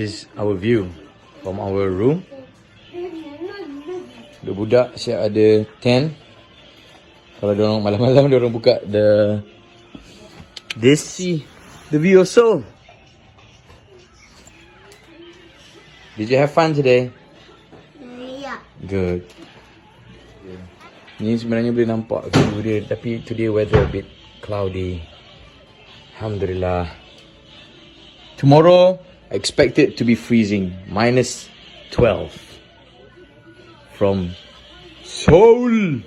is our view from our room. Budak siap ada tent. Kalau diorang malam-malam diorang buka this see the view of Seoul. Did you have fun today? Yeah. Good. Ni sebenarnya boleh nampak view dia, tapi today weather a bit cloudy. Alhamdulillah. Tomorrow I expect it to be freezing, -12 from Seoul.